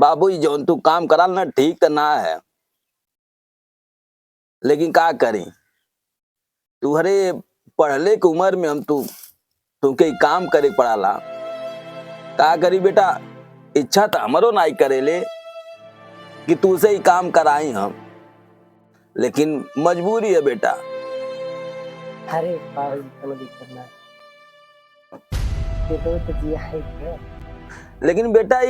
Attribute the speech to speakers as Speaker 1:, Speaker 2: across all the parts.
Speaker 1: बाबू जौन तू काम कराल ना ठीक तो ना है, लेकिन का करी तुहरे पढ़ले के उम्र में हम तुमके काम करे पड़ाला। का करी बेटा, इच्छा तो हमरो नहीं करेले कि तू से ही काम कराई हम, लेकिन मजबूरी है बेटा।
Speaker 2: अरे बाबू जी कोनो दिक्कत ना ये तो जिया है क्या?
Speaker 1: लेकिन बेटा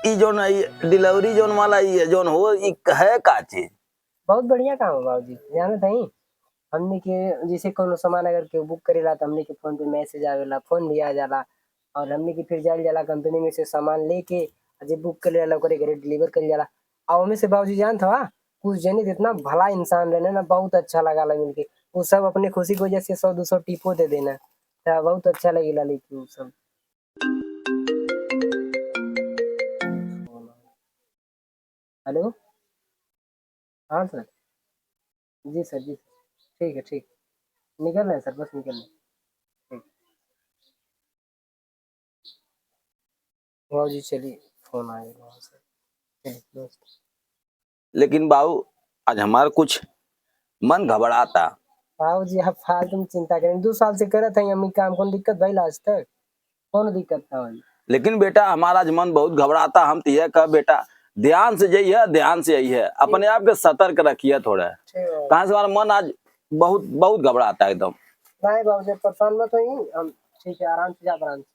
Speaker 1: ई जोन डिलीवरी जोन वाला ये जोन हो ई है का चीज?
Speaker 2: बहुत बढ़िया काम है बाबू जी। जाने नहीं हमने के जैसे कोनो सामान अगर के बुक करेला तो हमने के फोन पे मैसेज आवेला, फोन भी आ जाला और हमने के फिर जाल जाला कंपनी में से सामान लेके जे बुक कर लेला ओकरे घरे डिलीवर कर जाला। और हमें से बाबू जी जानत हवा कुछ जने इतना भला इंसान रहने ना, बहुत अच्छा लगा ला मिलके। वो सब अपने खुशी की वजह से 100-200 टिपो दे देना, तो बहुत अच्छा लगेला। लेकिन वो सब हेलो, हाँ सर, जी सर, जी सर, ठीक है, ठीक निकल रहे हैं सर, बस निकल रहे हैं। ठीक बाबू जी चलिए, फोन आएगा वहाँ से। चलिए दोस्त।
Speaker 1: लेकिन बाबू आज हमारा कुछ मन घबराता।
Speaker 2: बाबू जी आप फालतू में चिंता करें, 2 साल से करत है हम काम, कौन दिक्कत भाई आज तक कौन दिक्कत था भाई?
Speaker 1: लेकिन बेटा हमारा आज मन बहुत घबराता। हम तो यह कह बेटा ध्यान से जाइए, ध्यान से आइए, अपने आप के सतर्क रखिए थोड़ा। कहाँ से हमारा मन आज बहुत बहुत घबराता है एकदम।
Speaker 2: नहीं बाबू जी परेशान मत होइए, हम ठीक है, आराम से जा, आराम से।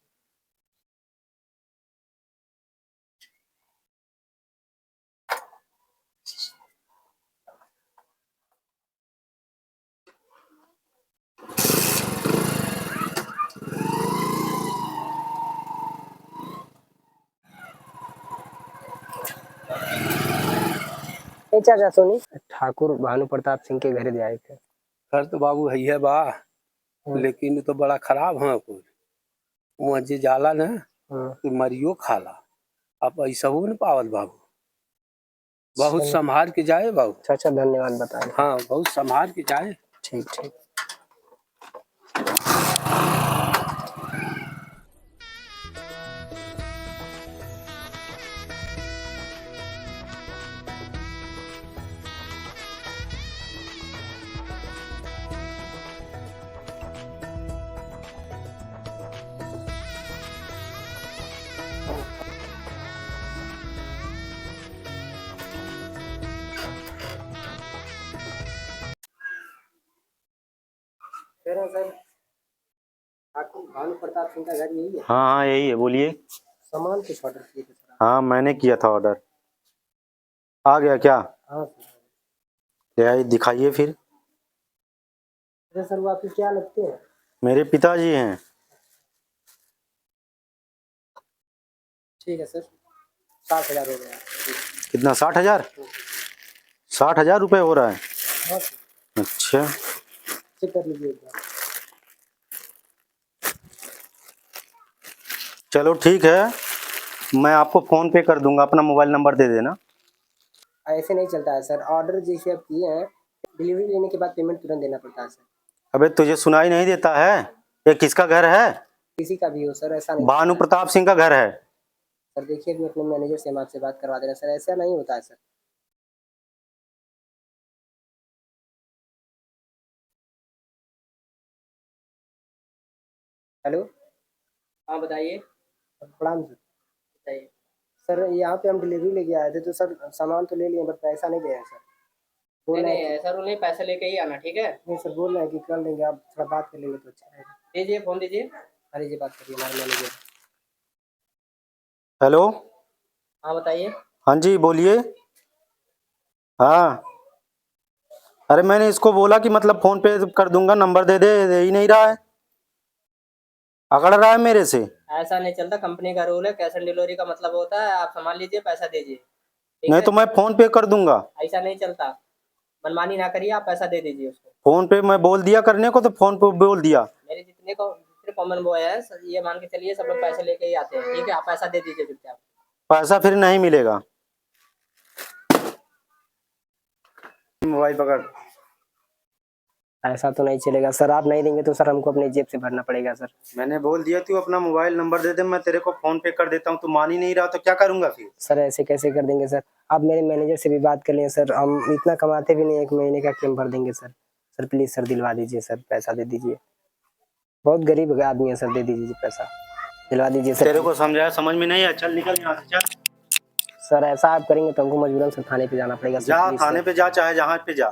Speaker 2: चाचा सुनी, ठाकुर भानु प्रताप सिंह के घर जाए थे।
Speaker 3: घर तो बाबू है बा, लेकिन तो बड़ा खराब है कुछ वहाँ जे जाला ना तो मरियो खाला। अब ऐसा हो न पावत बाबू, बहुत संभाल के जाए बाबू।
Speaker 2: चाचा धन्यवाद बताए।
Speaker 3: हाँ बहुत संभाल के जाए।
Speaker 2: ठीक ठीक। सर ठाकुर भानु प्रताप सिंह का घर यही है?
Speaker 4: हाँ हाँ यही है, बोलिए।
Speaker 2: सामान कुछ ऑर्डर किए थे सर?
Speaker 4: हाँ मैंने किया था ऑर्डर, आ गया क्या?
Speaker 2: हाँ सर।
Speaker 4: क्या दिखाइए फिर।
Speaker 2: अरे सर वो आपके क्या लगते हैं?
Speaker 4: मेरे पिताजी हैं।
Speaker 2: ठीक है सर, 60,000 हो गया।
Speaker 4: कितना? 60,000? 60,000 रुपये हो रहा है?
Speaker 2: हाँ सर।
Speaker 4: अच्छा
Speaker 2: चेक कर लीजिए एक बार।
Speaker 4: चलो ठीक है, मैं आपको फ़ोन पे कर दूंगा, अपना मोबाइल नंबर दे देना।
Speaker 2: ऐसे नहीं चलता है सर, ऑर्डर जैसे आप किए हैं डिलीवरी लेने के बाद पेमेंट तुरंत देना पड़ता है सर।
Speaker 4: अबे तुझे सुनाई नहीं देता है? ये किसका घर है?
Speaker 2: किसी का भी हो सर, ऐसा नहीं।
Speaker 4: भानु प्रताप सिंह का घर है।
Speaker 2: सर देखिए अभी अपने मैनेजर से हम आपसे बात करवा दे रहे हैं सर, ऐसा नहीं होता है सर। हेलो, हाँ बताइए। प्रणाम सर, बताइए। सर यहाँ पे हम डिलीवरी लेके आए थे तो सर सामान तो ले लिए बट पैसा नहीं दिया है सर। बोल रहे हैं ऐसा रूल नहीं, पैसा लेके ही आना, ठीक है? नहीं सर बोल रहे हैं कि कर लेंगे, आप थोड़ा बात कर लेंगे तो अच्छा रहेगा। दीजिए फोन दीजिए। अरे जी बात करिए हमारे मैनेजर।
Speaker 4: हेलो,
Speaker 2: हाँ बताइए।
Speaker 4: हाँ जी बोलिए। हाँ अरे मैंने इसको बोला कि मतलब फ़ोन पे कर दूंगा, नंबर दे ही नहीं रहा है, अकड़ रहा है मेरे से।
Speaker 2: ऐसा नहीं चलता, कंपनी का रूल है, कैश ऑन डिलीवरी का मतलब होता है आप सामान लीजिए पैसा दीजिए।
Speaker 4: नहीं तो मैं फ़ोन पे कर दूंगा।
Speaker 2: ऐसा नहीं चलता, मनमानी ना करिए, आप पैसा दे दीजिए उसको।
Speaker 4: फ़ोन पे मैं बोल दिया करने को तो फ़ोन पे बोल दिया।
Speaker 2: मेरे जितने कॉमन बॉय है ये मान के चलिए सब लोग पैसे लेके ही आते हैं, ठीक है? आप पैसा दे दीजिए चुपचाप।
Speaker 4: पैसा फिर नहीं मिलेगा। मोबाइल पकड़।
Speaker 2: ऐसा तो नहीं चलेगा सर, आप नहीं देंगे तो सर हमको अपने जेब से भरना पड़ेगा सर।
Speaker 4: मैंने बोल दिया तू अपना मोबाइल नंबर दे दे, मैं तेरे को फोन पे कर देता हूँ। तू मान ही नहीं रहा तो क्या करूंगा फिर?
Speaker 2: सर ऐसे कैसे कर देंगे सर, आप मेरे मैनेजर से भी बात कर लें सर, हम इतना कमाते भी नहीं, 1 महीने का क्यों भर देंगे सर। सर प्लीज सर दिलवा दीजिए सर, पैसा दे दीजिए, बहुत गरीब आदमी है सर, दे दीजिए पैसा, दिलवा दीजिए सर।
Speaker 4: तेरे को समझाया समझ में नहीं है, चल निकल यहाँ से, चल
Speaker 2: सर ऐसा आप करेंगे तो हमको मजबूरन सर थाने पे जाना पड़ेगा सर,
Speaker 4: जा
Speaker 2: प्लीज
Speaker 4: थाने
Speaker 2: सर।
Speaker 4: पे जा, चाहे जहाँ पे जा।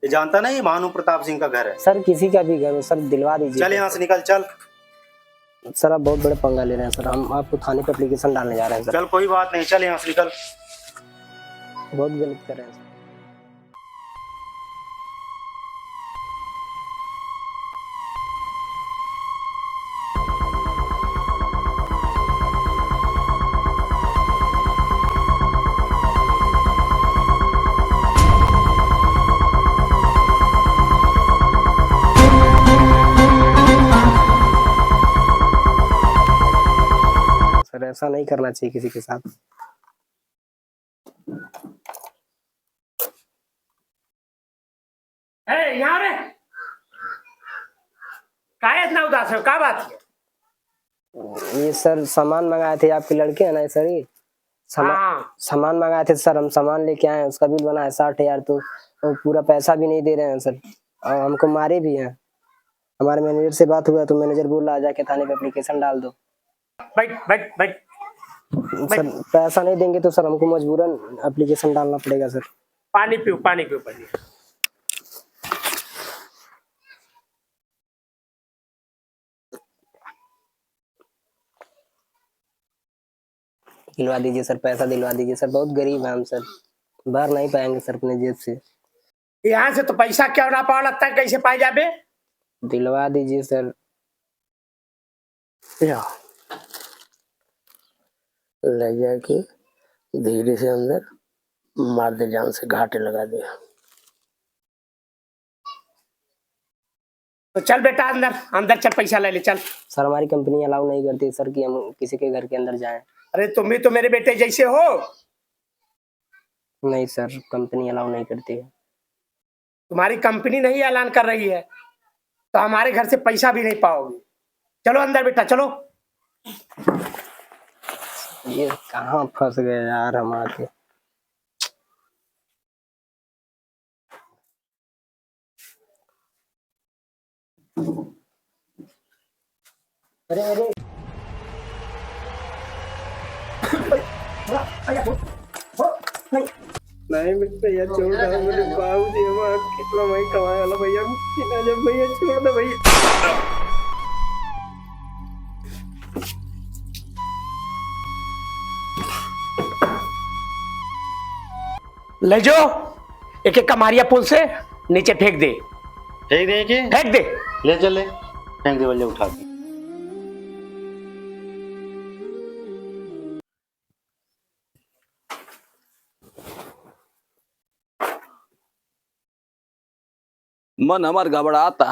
Speaker 4: ये जानता नहीं भानु प्रताप सिंह का घर है?
Speaker 2: सर किसी का भी घर हो सर, दिलवा दीजिए।
Speaker 4: चल यहाँ से निकल, चल
Speaker 2: सर आप बहुत बड़े पंगा ले रहे हैं सर, हम आपको थाने पे एप्लीकेशन डालने जा रहे हैं सर,
Speaker 4: चल, कोई बात नहीं, चल यहाँ से निकल।
Speaker 2: बहुत गलत कर रहे हैं सर। सर ऐसा नहीं करना चाहिए किसी के साथ।
Speaker 5: यहाँ रे, काहे इतना उदास हो, क्या बात है?
Speaker 2: ये सर सामान मंगाए थे आपके लड़के है ना सर, ये
Speaker 5: हाँ।
Speaker 2: सामान मंगाए थे सर, हम सामान लेके आए, उसका बिल बना है 60,000, तो पूरा पैसा भी नहीं दे रहे हैं सर, और हमको मारे भी हैं। हमारे मैनेजर से बात हुआ तो मैनेजर बोल रहा जाके थाने पे एप्लीकेशन डाल दो।
Speaker 5: बैठ बैठ बैठ।
Speaker 2: सर पैसा नहीं देंगे तो सर हमको मजबूरन एप्लीकेशन डालना पड़ेगा सर।
Speaker 5: पानी पियो, पानी पियो पानी।
Speaker 2: दिलवा दीजिए सर, पैसा दिलवा दीजिए सर, बहुत गरीब है हम सर, भर नहीं पाएंगे सर अपने जेब से।
Speaker 5: यहाँ से तो पैसा क्यों ना पाओ, लगता है कैसे पाए जाबे?
Speaker 2: दिलवा दीजिए सर।
Speaker 5: ले जाके धीरे से अंदर मार दे, जान से घाटे लगा दे। तो चल बेटा अंदर, अंदर चल, पैसा ले ले चल।
Speaker 2: सर हमारी कंपनी अलाउ नहीं करती सर कि हम किसी के घर के अंदर जाएं।
Speaker 5: अरे तुम भी तो मेरे बेटे जैसे हो।
Speaker 2: नहीं सर, कंपनी अलाउ नहीं करती है।
Speaker 5: तुम्हारी कंपनी नहीं ऐलान कर रही है तो हमारे घर से पैसा भी नहीं पाओगे। चलो अंदर बेटा, चलो।
Speaker 2: ये कहाँ फंस गए यार हम आके। अरे अरे
Speaker 5: नहीं मेरे भैया छोड़ दो, मेरे बाबू जी कितना वही कमाए वाला भैया, जब भैया छोड़ दो भैया। ले जाओ, एक एक कमारिया पुल से नीचे फेंक दे।
Speaker 4: फेंक दे के?
Speaker 5: फेंक दे।
Speaker 4: ले चले, फेंक दे, बल्ले उठा के।
Speaker 1: मन हमार घबराता,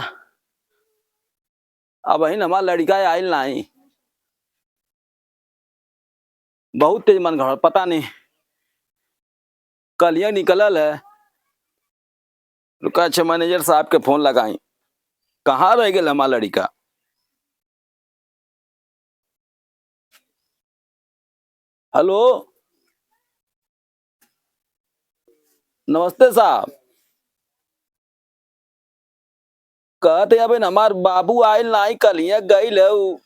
Speaker 1: अब ही हमार लड़का आयल नहीं, बहुत तेज मन घबरा, पता नहीं कल ये निकलल है। रुका, अच्छा मैनेजर साहब के फोन लगाई, कहाँ रह गए हमार लड़का। हेलो, नमस्ते साहब, कहते अब हमार बाबू आयल नहीं, कल ये गई है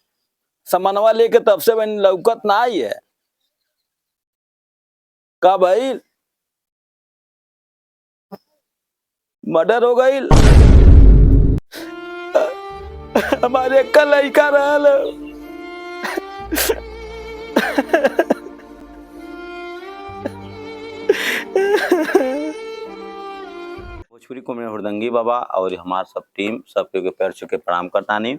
Speaker 1: सामानवा लेके, तब से मैंने लौकत ना आई है। का भाई मर्डर हो गई? हमारे का लड़का रहल। भोजपुरी को मेरे हुड़दंगी बाबा और हमार सब टीम सबके पैर छू के प्रणाम करता नहीं।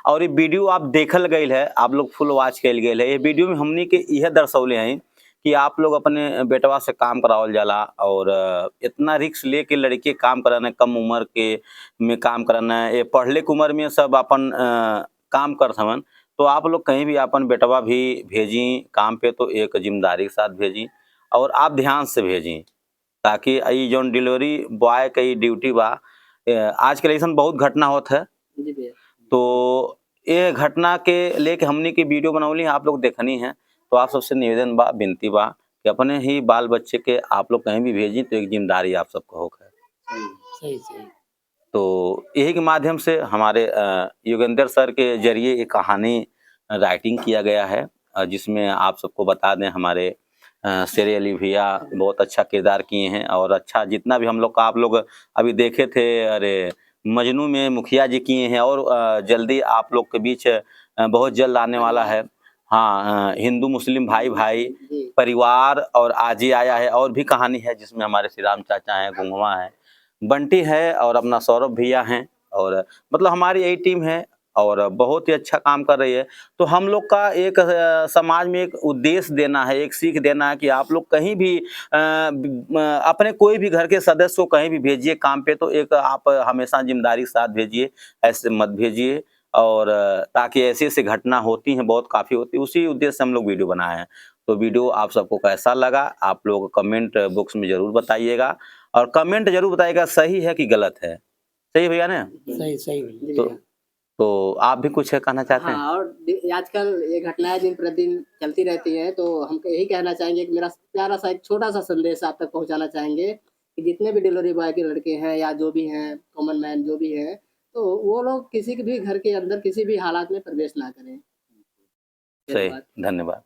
Speaker 1: और ये वीडियो आप देखल गई है, आप लोग फुल वॉच कल गए है। ये वीडियो में हमने के यह दर्शौले हैं कि आप लोग अपने बेटवा से काम करावल जाला, और इतना रिक्स लेके लड़के काम कराना, कम उम्र के में काम कराना, ये पढ़ले के उम्र में सब अपन काम कर समन। तो आप लोग कहीं भी अपन बेटवा भी भेजी काम पे तो एक जिम्मेदारी के साथ भेजी, और आप ध्यान से भेजी, ताकि ये जो डिलीवरी बॉय का ड्यूटी बा,
Speaker 6: आजकल ऐसा बहुत घटना होता है,
Speaker 2: जी भैया।
Speaker 6: तो ये घटना के लेके हमने की वीडियो बनौली, आप लोग देखनी है। तो आप सबसे निवेदन बा, विनती बा कि अपने ही बाल बच्चे के आप लोग कहीं भी भेजी तो एक जिम्मेदारी आप सबको होगा।
Speaker 2: सही सही।
Speaker 6: तो यही के माध्यम से हमारे योगेंद्र सर के जरिए एक कहानी राइटिंग किया गया है, जिसमें आप सबको बता दें हमारे शेर अली भैया बहुत अच्छा किरदार किए हैं। और अच्छा जितना भी हम लोग का आप लोग अभी देखे थे, अरे मजनू में मुखिया जी किए हैं, और जल्दी आप लोग के बीच बहुत जल्द आने वाला है। हाँ, हिंदू मुस्लिम भाई भाई
Speaker 2: जी।
Speaker 6: परिवार और आज ही आया है, और भी कहानी है जिसमें हमारे श्री राम चाचा हैं, गुंगवा है, बंटी है और अपना सौरभ भैया हैं, और मतलब हमारी यही टीम है और बहुत ही अच्छा काम कर रही है। तो हम लोग का एक समाज में एक उद्देश्य देना है, एक सीख देना है कि आप लोग कहीं भी अपने कोई भी घर के सदस्य को कहीं भी भेजिए काम पे, तो एक आप हमेशा जिम्मेदारी के साथ भेजिए, ऐसे मत भेजिए। और ताकि ऐसी ऐसी घटना होती हैं, बहुत काफ़ी होती है, उसी उद्देश्य से हम लोग वीडियो बनाए हैं। तो वीडियो आप सबको कैसा लगा, आप लोग कमेंट बॉक्स में ज़रूर बताइएगा, और कमेंट जरूर बताइएगा सही है कि गलत है। सही है भैया ना?
Speaker 2: सही सही भैया।
Speaker 6: तो, तो आप भी कुछ कहना चाहते हैं?
Speaker 2: हाँ, और आजकल ये घटनाएं दिन प्रतिदिन चलती रहती हैं, तो हम यही कहना चाहेंगे कि मेरा प्यारा सा एक छोटा सा संदेश आप तक पहुंचाना चाहेंगे कि जितने भी डिलीवरी बॉय के लड़के हैं या जो भी हैं, कॉमन मैन जो भी हैं, तो वो लोग किसी के भी घर के अंदर किसी भी हालात में प्रवेश ना करें।
Speaker 6: सही,
Speaker 2: धन्यवाद।
Speaker 6: धन्यवाद।